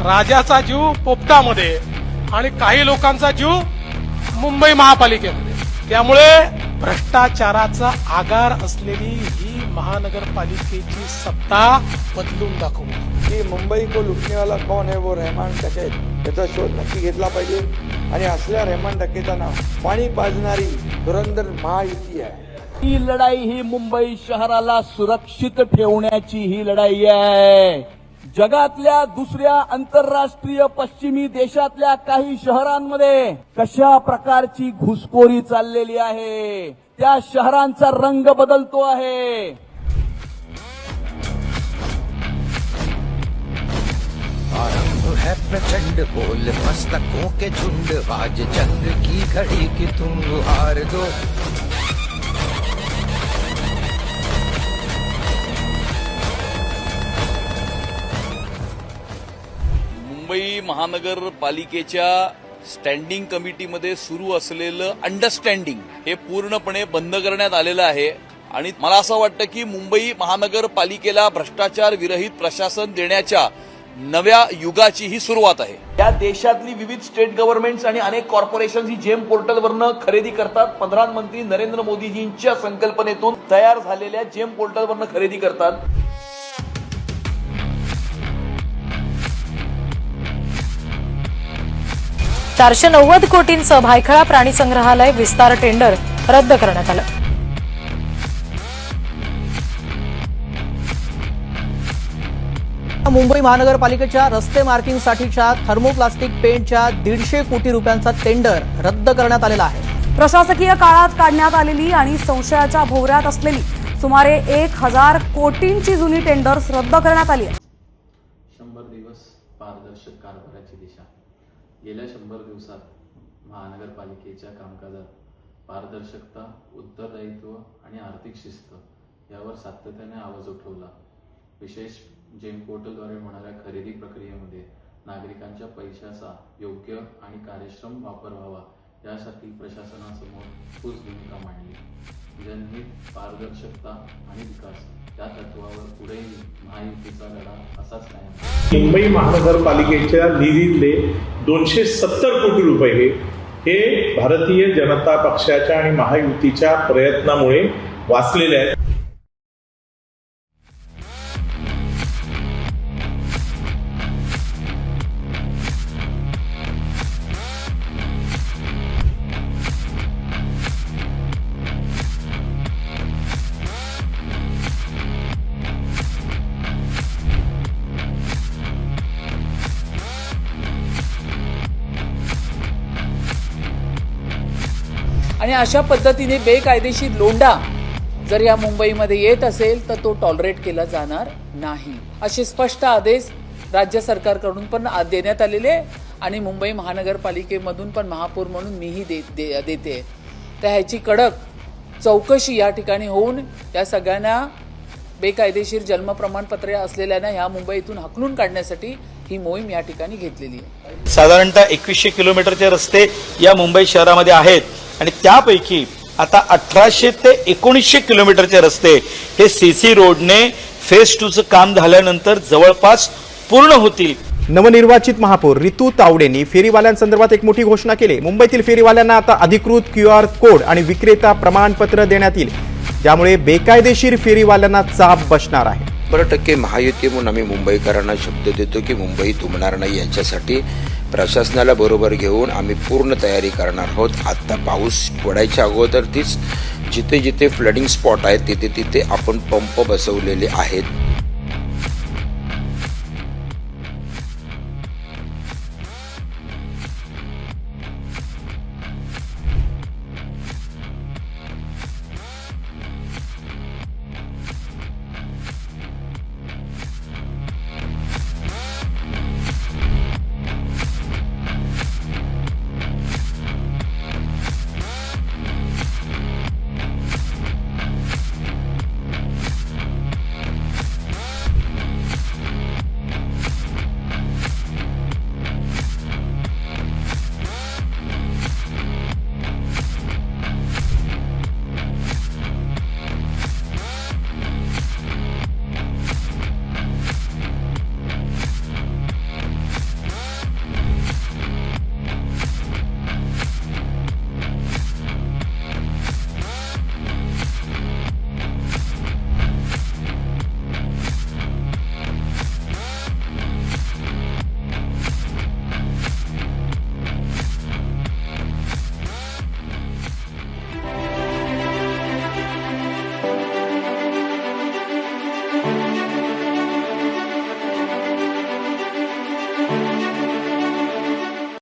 राजाचा जीव पोपटामध्ये आणि काही लोकांचा जीव मुंबई महापालिकेमध्ये. त्यामुळे भ्रष्टाचाराचा आगार असलेली ही महानगरपालिकेची सत्ता बदलून दाखवू. की मुंबई को लुटने वाला कौन है, वो रहमान डकैत, याचा शोध नक्की घेतला पाहिजे. आणि असल्या रहमान डकैतांना पाणी पाजणारी धुरंधर महायुती आहे. ही लढाई ही मुंबई शहराला सुरक्षित ठेवण्याची ही लढाई आहे. जगातल्या दुसऱ्या आंतरराष्ट्रीय पश्चिमी देशातल्या काही शहरांमध्ये कशा प्रकारची घुसखोरी चाललेली आहे, त्या शहरांचा रंग बदलतो आहे. आरंभ है प्रचंड बोल मस्तकों के झुंड, आज जंग की घड़ी की तुम हार दो. मुंबई महानगरपालिकेच्या स्टँडिंग कमिटीमध्ये सुरू असलेलं अंडरस्टँडिंग हे पूर्णपणे बंद करण्यात आलेलं आहे. आणि मला असं वाटतं की मुंबई महानगरपालिकेला भ्रष्टाचार विरहित प्रशासन देण्याच्या नव्या युगाची ही सुरुवात आहे. या देशातली विविध स्टेट गव्हर्नमेंट्स आणि अनेक कॉर्पोरेशन ही जेम पोर्टलवरनं खरेदी करतात. प्रधानमंत्री नरेंद्र मोदीजींच्या संकल्पनेतून तयार झालेल्या जेम पोर्टलवरनं खरेदी करतात. $490 कोटींचं भायखळा प्राणी संग्रहालय विस्तार टेंडर रद्द करण्यात आलं. मुंबई महानगरपालिकेच्या रस्ते मार्किंगसाठीच्या थर्मोप्लास्टिक पेंटच्या 150 कोटी रुपयांचा टेंडर रद्द करण्यात आलेला आहे. प्रशासकीय काळात काढण्यात आलेली आणि संशयाच्या भोवऱ्यात असलेली सुमारे 1000 कोटींची जुनी टेंडर्स रद्द करण्यात आली आहे. 100 दिवस पारदर्शक कारभाराची दिशा. गेल्या 100 दिवसात महानगरपालिकेच्या कामकाजात पारदर्शकता, उत्तरदायित्व आणि आर्थिक शिस्त यावर सातत्याने आवाज उठवला. विशेष जेम पोर्टलद्वारे होणाऱ्या खरेदी प्रक्रियेमध्ये नागरिकांच्या पैशाचा योग्य आणि कार्यक्षम वापर व्हावा यासाठी प्रशासनासमोर ठोस भूमिका मांडली. जनहित, पारदर्शकता आणि विकास या तत्वावर पुढेही महायुतीचा लढा असाच नाही. मुंबई महानगरपालिकेच्या निधीतले 270 कोटी रुपये हे भारतीय जनता पक्षाच्या आणि महायुतीच्या प्रयत्नामुळे वाचलेले आहेत. आणि अशा पद्धतीने बेकायदेशीर लोंढा जर या मुंबईमध्ये येत असेल तर तो टॉलरेट केला जाणार नाही, असे स्पष्ट आदेश राज्य सरकारकडून पण देण्यात आलेले आणि मुंबई महानगरपालिकेमधून पण महापौर म्हणून मीही देते. तर ह्याची कडक चौकशी या ठिकाणी होऊन या सगळ्यांना बेकायदेशीर जन्म प्रमाणपत्रे असलेल्यांना ह्या मुंबईतून हाकलून काढण्यासाठी ही मोहीम या ठिकाणी घेतलेली आहे. साधारणतः 2100 किलोमीटरचे रस्ते या मुंबई शहरामध्ये आहेत आणि त्यापैकी आता 1800 ते 1900 किलोमीटरचे रस्ते हे सीसी रोडने फेज 2 चं काम झाल्यानंतर जवळपास पूर्ण होतील. नवनिर्वाचित महापौर रितू तावडेंनी फेरीवाल्यांसंदर्भात एक मोठी घोषणा केली. मुंबईतील फेरीवाल्यांना आता अधिकृत QR कोड आणि विक्रेता प्रमाणपत्र देण्यात येईल, ज्यामुळे बेकायदेशीर फेरीवाल्यांना चाप बसणार आहे. 100% महायुती म्हणून आम्ही मुंबईकरांना शब्द देतो की मुंबई तुंबणार नाही. याच्यासाठी प्रशासनाला बरोबर घेऊन आम्ही पूर्ण तयारी करणार आहोत. आता पाऊस पडायच्या अगोदर तीच जिथे जिथे फ्लडिंग स्पॉट आहेत तिथे तिथे आपण पंप बसवलेले आहेत.